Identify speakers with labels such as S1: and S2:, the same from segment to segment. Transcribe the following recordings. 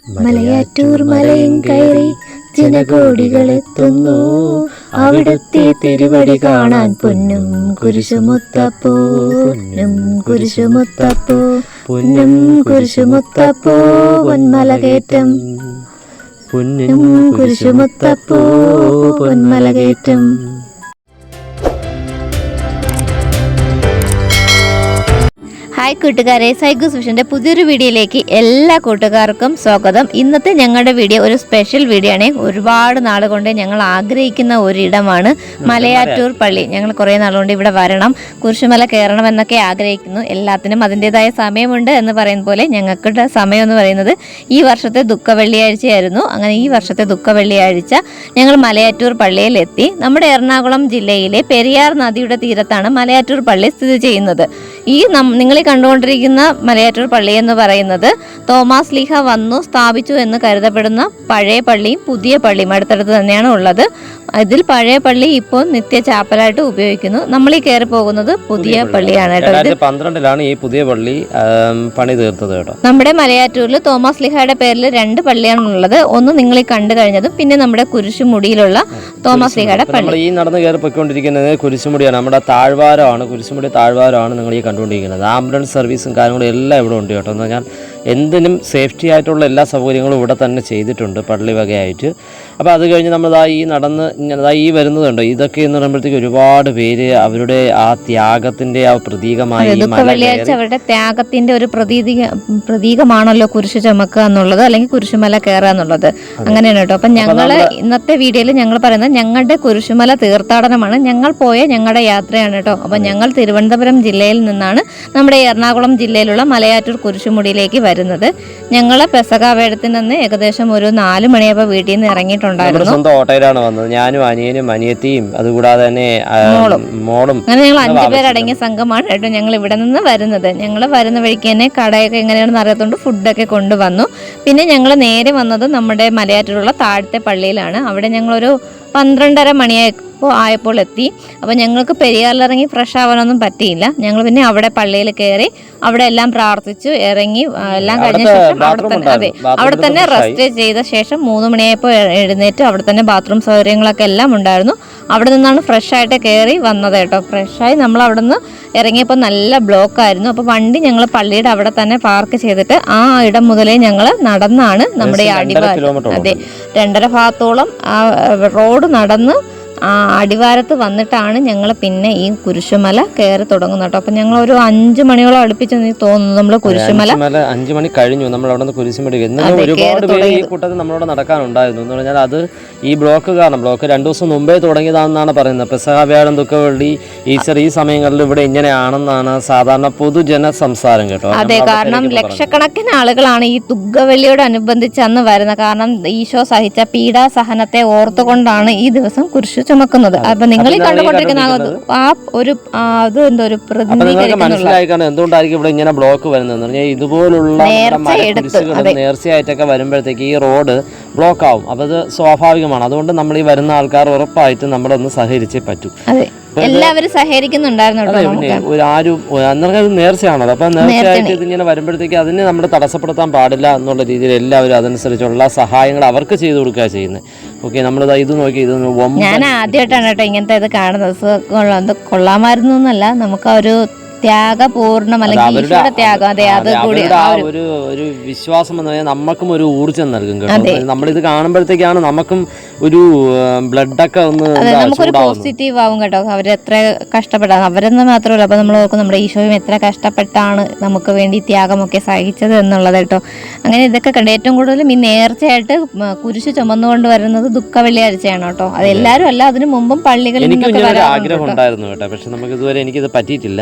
S1: മലയാറ്റൂർ മലയും കയറി ജനകോടികളെത്തുന്നു, അവിടുത്തെ തിരുവടി കാണാൻ പൊന്നും കുരിശുമുത്തപ്പോ, പൊന്നും കുരിശുമുത്തപ്പോ, പൊന്നും കുരിശുമുത്തപ്പോ, പൊന്മലകേറ്റം, പൊന്നും കുരിശുമുത്തപ്പോ, പൊന്മലകേറ്റം. ഹായ് കൂട്ടുകാരെ, സൈഗൂസ് വിഷൻ്റെ പുതിയൊരു വീഡിയോയിലേക്ക് എല്ലാ കൂട്ടുകാർക്കും സ്വാഗതം. ഇന്നത്തെ ഞങ്ങളുടെ വീഡിയോ ഒരു സ്പെഷ്യൽ വീഡിയോ ആണ്. ഒരുപാട് നാൾ കൊണ്ട് ഞങ്ങൾ ആഗ്രഹിക്കുന്ന ഒരിടമാണ് മലയാറ്റൂർ പള്ളി. ഞങ്ങൾ കുറേ നാളുകൊണ്ട് ഇവിടെ വരണം, കുരിശുമല കയറണം എന്നൊക്കെ ആഗ്രഹിക്കുന്നു. എല്ലാത്തിനും അതിൻ്റെതായ സമയമുണ്ട് എന്ന് പറയുന്ന പോലെ ഞങ്ങൾക്കുടെ സമയം എന്ന് പറയുന്നത് ഈ വർഷത്തെ ദുഃഖ വെള്ളിയാഴ്ചയായിരുന്നു. അങ്ങനെ ഈ വർഷത്തെ ദുഃഖ വെള്ളിയാഴ്ച ഞങ്ങൾ മലയാറ്റൂർ പള്ളിയിലെത്തി. നമ്മുടെ എറണാകുളം ജില്ലയിലെ പെരിയാർ നദിയുടെ തീരത്താണ് മലയാറ്റൂർ പള്ളി സ്ഥിതി ചെയ്യുന്നത്. ഈ നിങ്ങൾ കണ്ടുകൊണ്ടിരിക്കുന്ന മലയാറ്റൂർ പള്ളി എന്ന് പറയുന്നത് തോമാസ് ലീഹ വന്നു സ്ഥാപിച്ചു എന്ന് കരുതപ്പെടുന്ന പഴയ പള്ളിയും പുതിയ പള്ളിയും അടുത്തടുത്ത് തന്നെയാണ് ഉള്ളത്. ഇതിൽ പഴയ പള്ളി ഇപ്പോൾ നിത്യ ചാപ്പലായിട്ട് ഉപയോഗിക്കുന്നു. നമ്മൾ ഈ കയറി പോകുന്നത് പുതിയ പള്ളിയാണ് കേട്ടോ.
S2: 2012 ഈ പുതിയ പള്ളി പണി തീർത്തത് കേട്ടോ.
S1: നമ്മുടെ മലയാറ്റൂരിൽ തോമസ് ലീഹയുടെ പേരിൽ 2 പള്ളിയാണുള്ളത്. ഒന്ന് നിങ്ങൾ ഈ കണ്ടു കഴിഞ്ഞതും പിന്നെ നമ്മുടെ കുരിശുമുടിയിലുള്ള തോമസ് ലീഹയുടെ പള്ളി.
S2: ഈ നടന്ന് കയറി പോയിക്കൊണ്ടിരിക്കുന്നത് കുരിശുമുടിയാണ്. നമ്മുടെ താഴ്വാരമാണ്, കുരിശുമുടി താഴ്വാരമാണ് നിങ്ങൾ ഈ കണ്ടുകൊണ്ടിരിക്കുന്നത്. ആംബുലൻസ് സർവീസും കാര്യങ്ങളും എല്ലാം ഇവിടെ ഉണ്ട് കേട്ടോ. എന്ന് പറഞ്ഞാൽ എന്തിനും സേഫ്റ്റി ആയിട്ടുള്ള എല്ലാ സൗകര്യങ്ങളും ഇവിടെ തന്നെ ചെയ്തിട്ടുണ്ട് പള്ളി വകയായിട്ട്. അപ്പോൾ അത് കഴിഞ്ഞ് നമ്മൾ ഈ നടന്ന് ഈ വരുന്നതുണ്ട്. ഇതൊക്കെ എന്ന് പറയുമ്പോഴത്തേക്ക് ഒരുപാട് പേര് അവരുടെ ആ ത്യാഗത്തിൻ്റെ ആ പ്രതീകമായി
S1: വെള്ളിയാഴ്ച അവരുടെ ത്യാഗത്തിൻ്റെ ഒരു പ്രതീകമാണല്ലോ കുരിശു ചുമക്കുക എന്നുള്ളത്, അല്ലെങ്കിൽ കുരിശുമല കയറുക എന്നുള്ളത്. അങ്ങനെയാണ് കേട്ടോ. അപ്പം ഞങ്ങൾ ഇന്നത്തെ വീഡിയോയിൽ ഞങ്ങൾ പറയുന്നത് ഞങ്ങളുടെ കുരിശുമല തീർത്ഥാടനമാണ്, ഞങ്ങൾ പോയ ഞങ്ങളുടെ യാത്രയാണ് കേട്ടോ. അപ്പം ഞങ്ങൾ തിരുവനന്തപുരം ജില്ലയിൽ നിന്നാണ് നമ്മുടെ എറണാകുളം ജില്ലയിലുള്ള മലയാറ്റൂർ കുരിശുമുടിയിലേക്ക് വരുന്നത്. ഞങ്ങൾ പെസകാവേഴത്തിന് അന്ന് ഏകദേശം ഒരു 4 മണിയായപ്പോൾ വീട്ടിൽ നിന്ന് ഇറങ്ങിയിട്ടുണ്ടായിരുന്നു.
S2: സ്വന്തം ഓട്ടോയിലാണ് വന്നത്, ഞാനും അനിയനും അനിയത്തിയും അതുകൂടാതെ തന്നെ മോളും.
S1: അങ്ങനെ ഞങ്ങൾ 5 പേരടങ്ങിയ സംഘമാണ് കേട്ടോ ഞങ്ങൾ ഇവിടെ നിന്ന് വരുന്നത്. ഞങ്ങൾ വരുന്ന വഴിക്ക് തന്നെ കടയൊക്കെ എങ്ങനെയാണെന്ന് അറിയാത്തതുകൊണ്ട് ഫുഡൊക്കെ കൊണ്ടുവന്നു. പിന്നെ ഞങ്ങൾ നേരെ വന്നത് നമ്മുടെ മലയാറ്റൂരുള്ള താഴത്തെ പള്ളിയിലാണ്. അവിടെ ഞങ്ങളൊരു 12:30 മണിയായപ്പോൾ എത്തി. അപ്പോൾ ഞങ്ങൾക്ക് പെരിയാറിലിറങ്ങി ഫ്രഷ് ആവാനൊന്നും പറ്റിയില്ല. ഞങ്ങൾ പിന്നെ അവിടെ പള്ളിയിൽ കയറി അവിടെ എല്ലാം പ്രാർത്ഥിച്ചു ഇറങ്ങി എല്ലാം കഴിഞ്ഞ ശേഷം അവിടെ തന്നെ റെസ്റ്റ് ചെയ്ത ശേഷം 3 മണിയായപ്പോൾ എഴുന്നേറ്റ് അവിടെ തന്നെ ബാത്റൂം സൗകര്യങ്ങളൊക്കെ എല്ലാം ഉണ്ടായിരുന്നു. അവിടെ നിന്നാണ് ഫ്രഷായിട്ട് കയറി വന്നത് കേട്ടോ. ഫ്രഷായി നമ്മൾ അവിടെ നിന്ന് ഇറങ്ങിയപ്പോൾ നല്ല ബ്ലോക്കായിരുന്നു. അപ്പോൾ വണ്ടി ഞങ്ങൾ പള്ളിയുടെ അവിടെ തന്നെ പാർക്ക് ചെയ്തിട്ട് ആ ഇടം മുതലേ ഞങ്ങൾ നടന്നാണ് നമ്മുടെ അടിവാരം 2.5 ഭാഗത്തോളം ആ റോഡ് നടന്ന് അടിവാരത്ത് വന്നിട്ടാണ് ഞങ്ങൾ പിന്നെ ഈ കുരിശുമല കയറി തുടങ്ങുന്നത് കേട്ടോ. അപ്പം ഞങ്ങൾ ഒരു 5 മണിയോളം അടുപ്പിച്ചെന്ന് തോന്നുന്നു നമ്മൾ കുരിശുമല
S2: 5 മണി കഴിഞ്ഞു. നമ്മൾ അവിടെ നിന്ന് കുരിശുമല ഒരുപാട് പേര് ഈ കൂട്ടത്തിൽ നമ്മളോട് നടക്കാനുണ്ടായിരുന്നു. എന്ന് പറഞ്ഞാൽ അത് ഈ ബ്ലോക്ക് കാരണം, ബ്ലോക്ക് 2 ദിവസം മുമ്പേ തുടങ്ങിയതാണെന്നാണ് പറയുന്നത്. പെസഹാവ്യാഴം ദുഃഖവെള്ളി ഈസ്റ്റർ ഈ സമയങ്ങളിൽ ഇവിടെ ഇങ്ങനെയാണെന്നാണ് സാധാരണ പൊതുജന സംസാരം കേട്ടോ.
S1: അതെ, കാരണം ലക്ഷക്കണക്കിന് ആളുകളാണ് ഈ ദുഃഖവെള്ളിയോടനുബന്ധിച്ച് അന്ന് വരുന്നത്. കാരണം ഈശോ സഹിച്ച പീഡാസഹനത്തെ ഓർത്തുകൊണ്ടാണ് ഈ ദിവസം കുരിശു ചുമക്കുന്നത്. അപ്പൊ നിങ്ങൾ ഈ കണ്ടുകൊണ്ടിരിക്കുന്ന ആ ഒരു
S2: മനസ്സിലായിക്കാണ് എന്തുകൊണ്ടായിരിക്കും ഇവിടെ ഇങ്ങനെ ബ്ലോക്ക് വരുന്നത്. പറഞ്ഞാൽ ഇതുപോലുള്ള നേർച്ചയായിട്ടൊക്കെ വരുമ്പോഴത്തേക്ക് ഈ റോഡ് ബ്ലോക്ക് ആവും. അപ്പൊ അത് സ്വാഭാവികമാണ്. അതുകൊണ്ട് നമ്മൾ ഈ വരുന്ന ആൾക്കാർ ഉറപ്പായിട്ട് നമ്മളൊന്ന് സഹകരിച്ചേ പറ്റൂ.
S1: എല്ലാവരും സഹകരിക്കുന്നുണ്ടായിരുന്നു.
S2: ആരും അന്നേരം നേർച്ചയാണല്ലോ. അപ്പൊ നേർച്ചയായിട്ട് ഇതിങ്ങനെ വരുമ്പോഴത്തേക്ക് അതിനെ നമ്മൾ തടസ്സപ്പെടുത്താൻ പാടില്ല എന്നുള്ള രീതിയിൽ എല്ലാവരും അതനുസരിച്ചുള്ള സഹായങ്ങൾ അവർക്ക് ചെയ്തു കൊടുക്കുക ചെയ്യുന്നത്. ഓക്കെ, നമ്മളിതാ ഇത് നോക്കി, ഇത്
S1: ഞാൻ ആദ്യമായിട്ടാണ് കേട്ടോ ഇങ്ങനത്തെ ഇത് കാണുന്നത്. കൊള്ളാമായിരുന്നു എന്നല്ല, നമുക്ക് ആ ഒരു ത്യാഗപൂർണ്ണം അല്ലെങ്കിൽ ത്യാഗം, അതെ, അത് കൂടി
S2: ഒരു വിശ്വാസം എന്ന് പറഞ്ഞാൽ നമുക്കും ഒരു ഊർജ്ജം നൽകും കേട്ടോ. നമ്മളിത് കാണുമ്പോഴത്തേക്കാണ് നമുക്കും ഒരു ബ്ലഡൊക്കെ ഒന്ന്
S1: നമുക്കൊരു പോസിറ്റീവ് ആവും കേട്ടോ. അവരെത്ര കഷ്ടപ്പെട്ടാണ്, അവരെന്ന് മാത്രമല്ല, അപ്പൊ നമ്മൾ നോക്കും നമ്മുടെ ഈശോയും എത്ര കഷ്ടപ്പെട്ടാണ് നമുക്ക് വേണ്ടി ത്യാഗമൊക്കെ സഹിച്ചത് എന്നുള്ളത് കേട്ടോ. അങ്ങനെ ഇതൊക്കെ കണ്ട് ഏറ്റവും കൂടുതലും ഈ നേർച്ചയായിട്ട് കുരിശ് ചുമന്നുകൊണ്ട് വരുന്നത് ദുഃഖ വെള്ളിയാഴ്ചയാണ് കേട്ടോ. അത് എല്ലാവരും അല്ല, അതിനു മുമ്പും പള്ളികളിൽ
S2: ആഗ്രഹം ഉണ്ടായിരുന്നു കേട്ടോ. പക്ഷെ നമുക്ക് ഇതുവരെ എനിക്കിത് പറ്റിയിട്ടില്ല.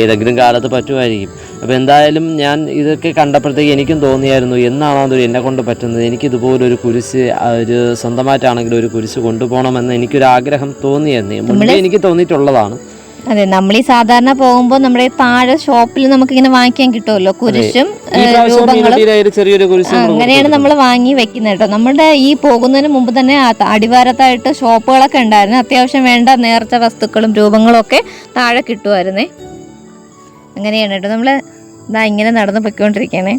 S2: ഏതെങ്കിലും കാലത്ത് പറ്റുമായിരിക്കും. അപ്പോൾ എന്തായാലും ഞാൻ ഇതൊക്കെ കണ്ടപ്പോഴത്തേക്ക് എനിക്കും തോന്നിയായിരുന്നു, എന്നാണോ അതൊരു എന്നെ കൊണ്ട് പറ്റുന്നത്, എനിക്കിതുപോലൊരു കുരിശ് ഒരു സ്വന്തമായിട്ടാണെങ്കിലും ഒരു കുരിശ് കൊണ്ടുപോകണമെന്ന് എനിക്കൊരാഗ്രഹം തോന്നിയായിരുന്നു. മുന്നേ എനിക്ക് തോന്നിയിട്ടുള്ളതാണ്.
S1: അതെ, നമ്മൾ ഈ സാധാരണ പോകുമ്പോൾ നമ്മുടെ താഴെ ഷോപ്പിൽ നമുക്ക് ഇങ്ങനെ വാങ്ങിക്കാൻ കിട്ടുമല്ലോ കുരിശും രൂപങ്ങളും. അങ്ങനെയാണ് നമ്മൾ വാങ്ങി വെക്കുന്നത് കേട്ടോ. നമ്മുടെ ഈ പോകുന്നതിന് മുമ്പ് തന്നെ അടിവാരത്തായിട്ട് ഷോപ്പുകളൊക്കെ ഉണ്ടായിരുന്നു. അത്യാവശ്യം വേണ്ട നേർച്ച വസ്തുക്കളും രൂപങ്ങളും ഒക്കെ താഴെ കിട്ടുമായിരുന്നേ. അങ്ങനെയാണ് കേട്ടോ. നമ്മൾ ഇതാ ഇങ്ങനെ നടന്ന് പൊയ്ക്കൊണ്ടിരിക്കുകയാണേ.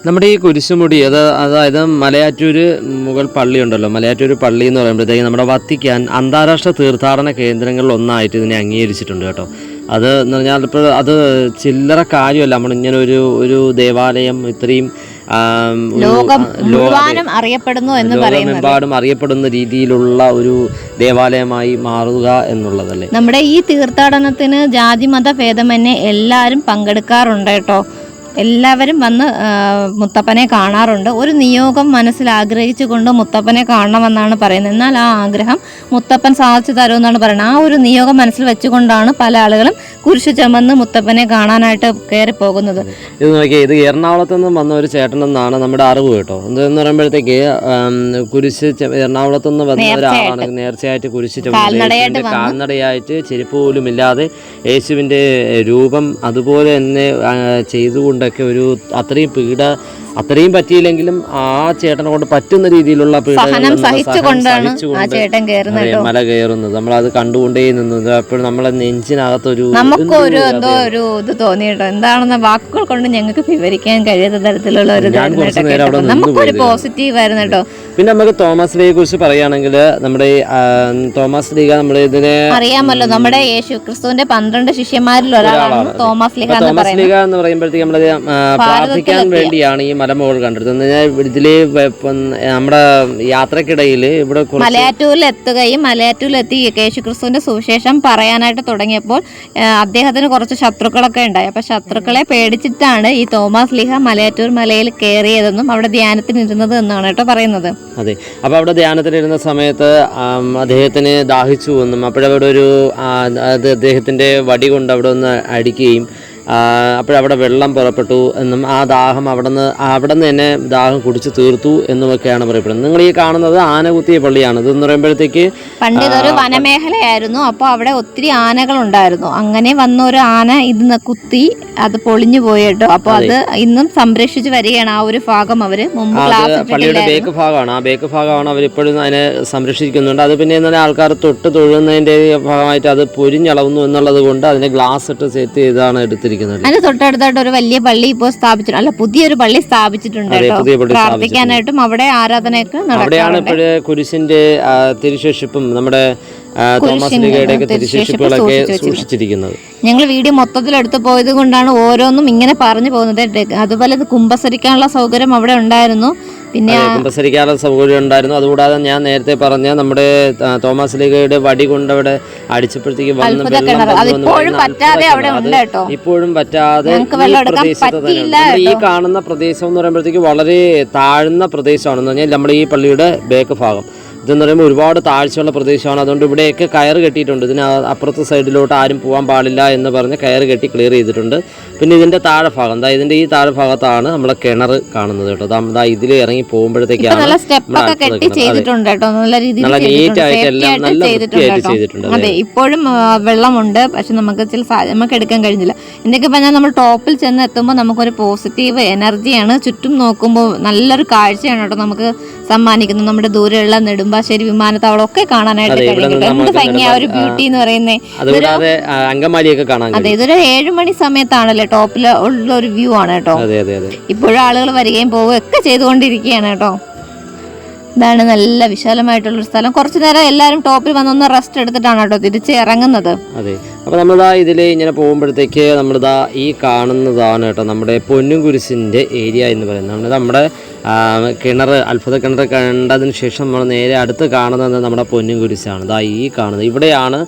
S2: നമ്മുടെ ഈ കുരിശുമുടി അതായത് മലയാറ്റൂർ മുഗൾ പള്ളി ഉണ്ടല്ലോ, മലയാറ്റൂർ പള്ളി എന്ന് പറയുമ്പോഴത്തേക്ക് നമ്മുടെ വത്തിക്കാൻ അന്താരാഷ്ട്ര തീർത്ഥാടന കേന്ദ്രങ്ങളിൽ ഒന്നായിട്ട് ഇതിനെ അംഗീകരിച്ചിട്ടുണ്ട് കേട്ടോ. അത് എന്ന് പറഞ്ഞാൽ ഇപ്പോൾ അത് ചില്ലറ കാര്യമല്ല. നമ്മളിങ്ങനെ ഒരു ദേവാലയം ഇത്രയും ലോകമെമ്പാടും അറിയപ്പെടുന്ന രീതിയിലുള്ള ഒരു ദേവാലയമായി മാറുക എന്നുള്ളതല്ലേ.
S1: നമ്മുടെ ഈ തീർത്ഥാടനത്തിന് ജാതി മത ഭേദമന്യേ എല്ലാവരും പങ്കെടുക്കാറുണ്ട് കേട്ടോ. എല്ലാവരും വന്ന് മുത്തപ്പനെ കാണാറുണ്ട്. ഒരു നിയോഗം മനസ്സിൽ ആഗ്രഹിച്ചുകൊണ്ട് മുത്തപ്പനെ കാണണമെന്നാണ് പറയുന്നത്. എന്നാൽ ആ ആഗ്രഹം മുത്തപ്പൻ സാധിച്ചു തരുമെന്നാണ് പറയുന്നത്. ആ ഒരു നിയോഗം മനസ്സിൽ വെച്ചുകൊണ്ടാണ് പല ആളുകളും കുരിശ് ചുമന്ന് മുത്തപ്പനെ കാണാനായിട്ട് കയറി പോകുന്നത്.
S2: ഇത് നോക്കിയാൽ ഇത് എറണാകുളത്ത് നിന്ന് വന്ന ഒരു ചേട്ടനെന്നാണ് നമ്മുടെ അറിവ് കേട്ടോ. എന്തെന്ന് പറയുമ്പോഴത്തേക്ക് കുരിശ് എറണാകുളത്ത് നിന്ന് വന്ന ഒരാളാണ് നേർച്ചയായിട്ട് കുരിശ് ചുമന്ന് കാൽനടയായിട്ട് ചെരുപ്പ് പോലും ഇല്ലാതെ യേശുവിൻ്റെ രൂപം അതുപോലെ തന്നെ ചെയ്തുകൊണ്ട് ഒരു അത്രയും പറ്റിയില്ലെങ്കിലും ആ ചേട്ടനെ കൊണ്ട് പറ്റുന്ന രീതിയിലുള്ള മല കയറുന്നത് നമ്മളത് കണ്ടുകൊണ്ടേ നിന്നത്. അപ്പോഴും നമ്മളെ നെഞ്ചിനകത്തൊരു
S1: എന്തോ ഒരു ഇത് തോന്നിയിട്ടോ. എന്താണെന്ന വാക്കുകൾ കൊണ്ട് ഞങ്ങൾക്ക് വിവരിക്കാൻ കഴിയാത്ത തരത്തിലുള്ള ഒരു നമുക്കൊരു പോസിറ്റീവ് ആയിരുന്നു കേട്ടോ.
S2: പിന്നെ നമുക്ക് തോമസ് ലീഗയെ കുറിച്ച് പറയുകയാണെങ്കിൽ നമ്മുടെ തോമസ് ലീഗ നമ്മുടെ ഇതിനെ
S1: അറിയാമല്ലോ, നമ്മുടെ യേശു ക്രിസ്തുവിന്റെ 12 ശിഷ്യന്മാരിൽ ഒരാളാണ് തോമസ് ലീഗ
S2: എന്ന് പറയുമ്പോഴത്തേക്ക് നമ്മളത് പ്രാർത്ഥിക്കാൻ വേണ്ടിയാണ് ഈ മലമുകൾ കണ്ടെടുത്തത്. ഇതില് നമ്മുടെ യാത്രക്കിടയിൽ ഇവിടെ
S1: മലയാറ്റൂരിലെത്തി യേശുക്രിസ്തുവിന്റെ സുവിശേഷം പറയാനായിട്ട് തുടങ്ങിയപ്പോൾ അദ്ദേഹത്തിന് കുറച്ച് ശത്രുക്കളൊക്കെ ഉണ്ടായി. അപ്പൊ ശത്രുക്കളെ പേടിച്ചിട്ടാണ് ഈ തോമസ് ലീഹ മലയാറ്റൂർ മലയിൽ കയറിയതെന്നും അവിടെ ധ്യാനത്തിനിരുന്നത് എന്നാണ് കേട്ടോ പറയുന്നത്.
S2: അതെ, അപ്പൊ അവിടെ ധ്യാനത്തിനിരുന്ന സമയത്ത് അദ്ദേഹത്തിന് ദാഹിച്ചു എന്നും അപ്പോഴവിടെ അദ്ദേഹത്തിന്റെ വടി കൊണ്ട് അവിടെ ഒന്ന് അടിക്കുകയും അപ്പോഴവിടെ വെള്ളം പുറപ്പെട്ടു എന്നും ആ ദാഹം അവിടെ നിന്ന് തന്നെ ദാഹം കുടിച്ച് തീർത്തു എന്നുമൊക്കെയാണ് പറയപ്പെടുന്നത്. നിങ്ങൾ ഈ കാണുന്നത് ആനകുത്തിയ പള്ളിയാണ്. ഇതെന്ന് പറയുമ്പോഴത്തേക്ക്
S1: പണ്ട് ഇതൊരു വനമേഖലയായിരുന്നു. അപ്പോൾ അവിടെ ഒത്തിരി ആനകൾ ഉണ്ടായിരുന്നു. അങ്ങനെ വന്ന ഒരു ആന ഇതിന്ന് കുത്തി അത് പൊളിഞ്ഞു പോയി കേട്ടോ. അപ്പോൾ അത് ഇന്നും സംരക്ഷിച്ച് വരികയാണ് ആ ഒരു ഭാഗം. അവര്
S2: പള്ളിയുടെ ബേക്ക് ഭാഗമാണ്. ആ ബേക്ക് ഭാഗമാണ് അവരിപ്പോഴും അതിനെ സംരക്ഷിക്കുന്നുണ്ട്. അത് പിന്നെ എന്നാൽ ആൾക്കാർ തൊട്ട് തൊഴുന്നതിന്റെ ഭാഗമായിട്ട് അത് പൊരിഞ്ഞളവുന്നു എന്നുള്ളത് കൊണ്ട് അതിനെ ഗ്ലാസ് ഇട്ട് സെറ്റ് ചെയ്താണ് എടുത്തിരിക്കുന്നത്.
S1: അതിന് തൊട്ടടുത്തായിട്ട് ഒരു വലിയ പള്ളി ഇപ്പോൾ സ്ഥാപിച്ചിട്ടുണ്ട്. അല്ല, പുതിയൊരു പള്ളി സ്ഥാപിച്ചിട്ടുണ്ട് പ്രാർത്ഥിക്കാനായിട്ടും അവിടെ ആരാധനയൊക്കെ
S2: അവിടെയാണ് ഇപ്പോഴ് കുരിശിന്റെ തിരുശേഷിപ്പും നമ്മുടെ തോമസ് ലീഗയുടെയൊക്കെ തിരുശേഷിപ്പുകളൊക്കെ സൂക്ഷിച്ചിരിക്കുന്നത്.
S1: ഞങ്ങൾ വീഡിയോ മൊത്തത്തിൽ എടുത്തു പോയത് കൊണ്ടാണ് ഓരോന്നും ഇങ്ങനെ പറഞ്ഞു പോകുന്നത്. അതുപോലെ കുമ്പസരിക്കാനുള്ള സൗകര്യം അവിടെ ഉണ്ടായിരുന്നു. പിന്നെ
S2: കുമ്പസരിക്കാനുള്ള സൗകര്യം ഉണ്ടായിരുന്നു. അതുകൂടാതെ ഞാൻ നേരത്തെ പറഞ്ഞ നമ്മുടെ തോമസ് ലീഗയുടെ വടി കൊണ്ട് അവിടെ അടിച്ചപ്പോഴത്തേക്ക് ഇപ്പോഴും പറ്റാതെ ഈ കാണുന്ന പ്രദേശം എന്ന് പറയുമ്പോഴത്തേക്ക് വളരെ താഴ്ന്ന പ്രദേശമാണെന്ന് പറഞ്ഞാൽ നമ്മുടെ ഈ പള്ളിയുടെ ബേക്ക് ഭാഗം ഇതെന്ന് പറയുമ്പോൾ ഒരുപാട് താഴ്ചയുള്ള പ്രദേശമാണ്. അതുകൊണ്ട് ഇവിടെയൊക്കെ കയറ് കെട്ടിയിട്ടുണ്ട്. ഇതിന് അപ്പുറത്തെ സൈഡിലോട്ട് ആരും പോകാൻ പാടില്ല എന്ന് പറഞ്ഞ് കയറ് കെട്ടി ക്ലിയർ ചെയ്തിട്ടുണ്ട്. പിന്നെ ഇതിൻ്റെ താഴെ ഭാഗം ഇതിൻ്റെ ഈ താഴെ ഭാഗത്താണ് നമ്മളെ കിണർ കാണുന്നത് കേട്ടോ. ഇതിൽ ഇറങ്ങി പോകുമ്പോഴത്തേക്കാണ് നല്ല നീറ്റായിട്ട് എല്ലാം നല്ല വൃത്തിയായിട്ട് ചെയ്തിട്ടുണ്ട്.
S1: അതെ, ഇപ്പോഴും വെള്ളമുണ്ട്. പക്ഷെ നമുക്ക് എടുക്കാൻ കഴിഞ്ഞില്ല. എന്തൊക്കെ പറഞ്ഞാൽ നമ്മൾ ടോപ്പിൽ ചെന്ന് എത്തുമ്പോൾ നമുക്കൊരു പോസിറ്റീവ് എനർജിയാണ്. ചുറ്റും നോക്കുമ്പോൾ നല്ലൊരു കാഴ്ചയാണ് കേട്ടോ നമുക്ക് സമ്മാനിക്കുന്നത്. നമ്മുടെ ദൂരെയുള്ള നെടുമ്പാശ്ശേരി വിമാനത്താവളം ഒക്കെ കാണാനായിട്ട് കഴിയുന്നുണ്ട്. എന്ത് ഭംഗിയാ ഒരു ബ്യൂട്ടി എന്ന് പറയുന്നത്. അതെ, ഇതൊരു 7 മണി സമയത്താണല്ലേ ടോപ്പിൽ ഉള്ള ഒരു വ്യൂ ആണ് കേട്ടോ. ഇപ്പോഴും ആളുകൾ വരികയും പോവുകയും ഒക്കെ ചെയ്തുകൊണ്ടിരിക്കുകയാണ് കേട്ടോ. ഇതാണ് നല്ല വിശാലമായിട്ടുള്ളൊരു സ്ഥലം. കുറച്ചു നേരം എല്ലാവരും ടോപ്പിൽ വന്നൊന്ന് റെസ്റ്റ് എടുത്തിട്ടാണ് കേട്ടോ തിരിച്ച് ഇറങ്ങുന്നത്.
S2: അതെ, അപ്പോൾ നമ്മളിതാ ഇതിൽ ഇങ്ങനെ പോകുമ്പോഴത്തേക്ക് നമ്മളിതാ ഈ കാണുന്നതാണ് കേട്ടോ നമ്മുടെ പൊന്നും കുരിശിൻ്റെ ഏരിയ എന്ന് പറയുന്നത്. നമ്മുടെ കിണർ അത്ഭുത കിണർ കണ്ടതിന് ശേഷം നമ്മൾ നേരെ അടുത്ത് കാണുന്നത് നമ്മുടെ പൊന്നും കുരിശാണ്. ഇതാ ഈ കാണുന്നത് ഇവിടെയാണ്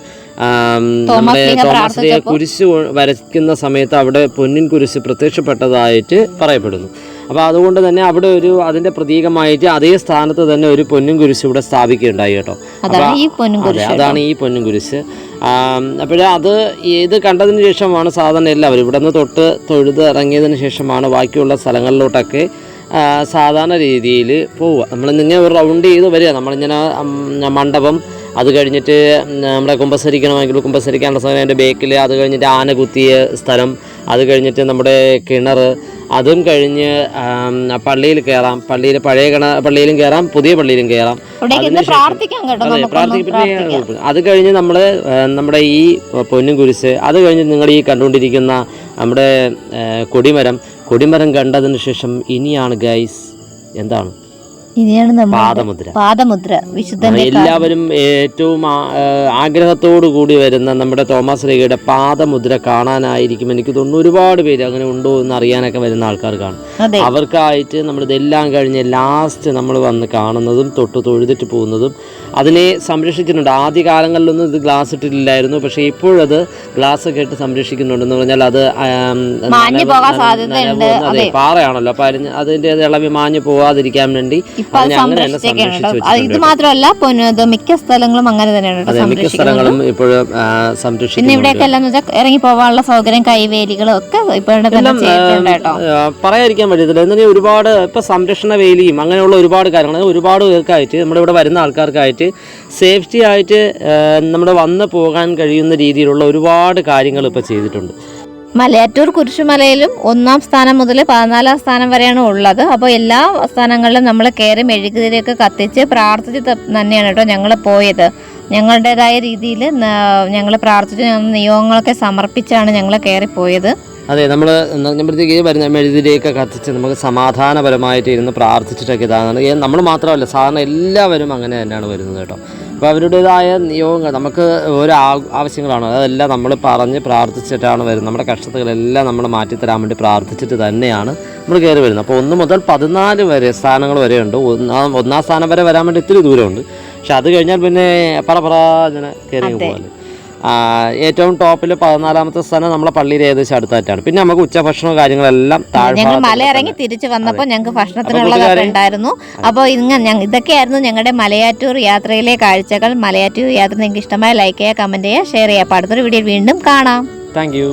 S2: നമ്മുടെ തോമസ് ലീഗ കുരിശ് വരയ്ക്കുന്ന സമയത്ത് അവിടെ പൊന്നിൻ കുരിശ് പ്രത്യക്ഷപ്പെട്ടതായിട്ട് പറയപ്പെടുന്നു. അപ്പോൾ അതുകൊണ്ട് തന്നെ അവിടെ അതിന്റെ പ്രതീകമായിട്ട് അതേ സ്ഥാനത്ത് തന്നെ ഒരു പൊന്നും കുരിശ് ഇവിടെ സ്ഥാപിക്കുകയുണ്ടായി കേട്ടോ. അതാണ് ഈ പൊന്നും കുരിശ്. അപ്പോഴേ ഇത് കണ്ടതിന് ശേഷമാണ് സാധാരണ എല്ലാവരും ഇവിടെ നിന്ന് തൊഴുത് ഇറങ്ങിയതിന് ശേഷമാണ് ബാക്കിയുള്ള സ്ഥലങ്ങളിലോട്ടൊക്കെ സാധാരണ രീതിയിൽ പോവുക. നമ്മളിങ്ങനെ ഒരു റൗണ്ട് ചെയ്ത് വരിക. നമ്മളിങ്ങനെ മണ്ഡപം, അത് കഴിഞ്ഞിട്ട് നമ്മുടെ കുമ്പസരിക്കണമെങ്കിൽ കുമ്പസരിക്കാനുള്ള സ്ഥലം അതിൻ്റെ ബേക്കിൽ, അത് കഴിഞ്ഞിട്ട് ആന കുത്തിയ സ്ഥലം, അത് കഴിഞ്ഞിട്ട് നമ്മുടെ കിണർ, അതും കഴിഞ്ഞ് പള്ളിയിൽ കയറാം. പഴയ പള്ളിയിലും കയറാം, പുതിയ പള്ളിയിലും കയറാം. അത് കഴിഞ്ഞ് നമ്മുടെ ഈ പൊന്നും കുരിശ്, അത് കഴിഞ്ഞ് നിങ്ങൾ ഈ കണ്ടുകൊണ്ടിരിക്കുന്ന നമ്മുടെ കൊടിമരം, കൊടിമരം കണ്ടതിന് ശേഷം ഇനിയാണ് ഗൈസ് എന്താണ്
S1: ഇനിയാണ് പാദമുദ്ര വിശുദ്ധന്റെ
S2: എല്ലാവരും ഏറ്റവും ആഗ്രഹത്തോടു കൂടി വരുന്ന നമ്മുടെ തോമസ് ലീഗയുടെ പാദമുദ്ര കാണാനായിരിക്കും എനിക്ക് തോന്നുന്നു ഒരുപാട് പേര് അങ്ങനെ ഉണ്ടോ എന്ന് അറിയാനൊക്കെ വരുന്ന ആൾക്കാർ കാണും. അവർക്കായിട്ട് നമ്മളിതെല്ലാം കഴിഞ്ഞ് ലാസ്റ്റ് നമ്മൾ വന്ന് കാണുന്നതും തൊട്ട് തൊഴുതിട്ട് പോകുന്നതും അതിനെ സംരക്ഷിക്കുന്നുണ്ട്. ആദ്യ കാലങ്ങളിലൊന്നും ഇത് ഗ്ലാസ് ഇട്ടിട്ടില്ലായിരുന്നു, പക്ഷേ ഇപ്പോഴത് ഗ്ലാസ് ഒക്കെ ഇട്ട് സംരക്ഷിക്കുന്നുണ്ടെന്ന് പറഞ്ഞാൽ അത് പാറയാണല്ലോ, അപ്പൊ അതിന്റെ ഇളവി മാഞ്ഞു പോവാതിരിക്കാൻ വേണ്ടി
S1: ഇത് മാത്രമല്ല മിക്ക സ്ഥലങ്ങളും അങ്ങനെ തന്നെയാണ്.
S2: മിക്ക സ്ഥലങ്ങളും ഇപ്പോഴും സംരക്ഷിക്കും.
S1: പിന്നെ ഇവിടെയൊക്കെ എല്ലാം ഇറങ്ങി പോകാനുള്ള സൗകര്യം കൈവേലികളും ഒക്കെ
S2: പറയാതിരിക്കാൻ പറ്റത്തില്ല. എന്നാൽ ഒരുപാട് ഇപ്പൊ സംരക്ഷണ വേലിയും അങ്ങനെയുള്ള ഒരുപാട് കാര്യങ്ങൾ ഒരുപാട് പേർക്കായിട്ട് നമ്മുടെ ഇവിടെ വരുന്ന ആൾക്കാർക്കായിട്ട് സേഫ്റ്റി ആയിട്ട് നമ്മുടെ വന്ന് പോകാൻ കഴിയുന്ന രീതിയിലുള്ള ഒരുപാട് കാര്യങ്ങൾ ഇപ്പൊ ചെയ്തിട്ടുണ്ട്.
S1: മലയാറ്റൂർ കുരിശുമലയിലും 1-ാം സ്ഥാനം മുതൽ 14-ാം സ്ഥാനം വരെയാണ് ഉള്ളത്. അപ്പോൾ എല്ലാ സ്ഥാനങ്ങളിലും നമ്മൾ കയറി മെഴുകുതിരിയൊക്കെ കത്തിച്ച് പ്രാർത്ഥിച്ച് തന്നെയാണ് കേട്ടോ ഞങ്ങൾ പോയത്. ഞങ്ങളുടേതായ രീതിയിൽ ഞങ്ങൾ പ്രാർത്ഥിച്ച് നിയോഗങ്ങളൊക്കെ സമർപ്പിച്ചാണ് ഞങ്ങൾ കയറിപ്പോയത്.
S2: അതെ, നമ്മൾ നമ്മളത്തേക്ക് വരുന്ന മെഴുകുതിരിയൊക്കെ കത്തിച്ച് നമുക്ക് സമാധാനപരമായിട്ട് ഇരുന്ന് പ്രാർത്ഥിച്ചിട്ടൊക്കെ ഇതാണ്. നമ്മൾ മാത്രമല്ല, സാധാരണ എല്ലാവരും അങ്ങനെ തന്നെയാണ് വരുന്നത് കേട്ടോ. അപ്പോൾ അവരുടേതായ നിയോഗങ്ങൾ നമുക്ക് ഓരോ ആവശ്യങ്ങളാണ്, അതെല്ലാം നമ്മൾ പറഞ്ഞ് പ്രാർത്ഥിച്ചിട്ടാണ് വരുന്നത്. നമ്മുടെ കഷ്ടതകളെല്ലാം നമ്മൾ മാറ്റിത്തരാൻ വേണ്ടി പ്രാർത്ഥിച്ചിട്ട് തന്നെയാണ് നമ്മൾ കയറി വരുന്നത്. അപ്പോൾ 1 മുതൽ 14 വരെ സ്ഥാനങ്ങൾ വരെ ഉണ്ട്. 1-ാം സ്ഥാനം വരെ വരാൻ വേണ്ടി ഇത്തിരി ദൂരമുണ്ട്. പക്ഷെ അത് കഴിഞ്ഞാൽ പിന്നെ ഇങ്ങനെ കയറി പോകാൻ ഏറ്റവും ടോപ്പിൽ 14-ാമത്തെ സ്ഥാനം നമ്മളെ പള്ളിയിൽ ഏകദേശം അടുത്തായിട്ടാണ്. പിന്നെ നമുക്ക് ഉച്ചഭക്ഷണവും കാര്യങ്ങളെല്ലാം
S1: ഞങ്ങൾ മല ഇറങ്ങി തിരിച്ചു വന്നപ്പോൾ ഞങ്ങൾക്ക് ഭക്ഷണത്തിനുള്ളതൊക്കെ ഉണ്ടായിരുന്നു. അപ്പോൾ ഇതൊക്കെയായിരുന്നു ഞങ്ങളുടെ മലയാറ്റൂർ യാത്രയിലെ കാഴ്ചകൾ. മലയാറ്റൂർ യാത്ര നിങ്ങൾക്ക് ഇഷ്ടമായ ലൈക്ക് ചെയ്യുക, കമന്റ് ചെയ്യുക, ഷെയർ ചെയ്യുക. അപ്പോൾ അടുത്തൊരു വീഡിയോ വീണ്ടും കാണാം.
S2: Thank you.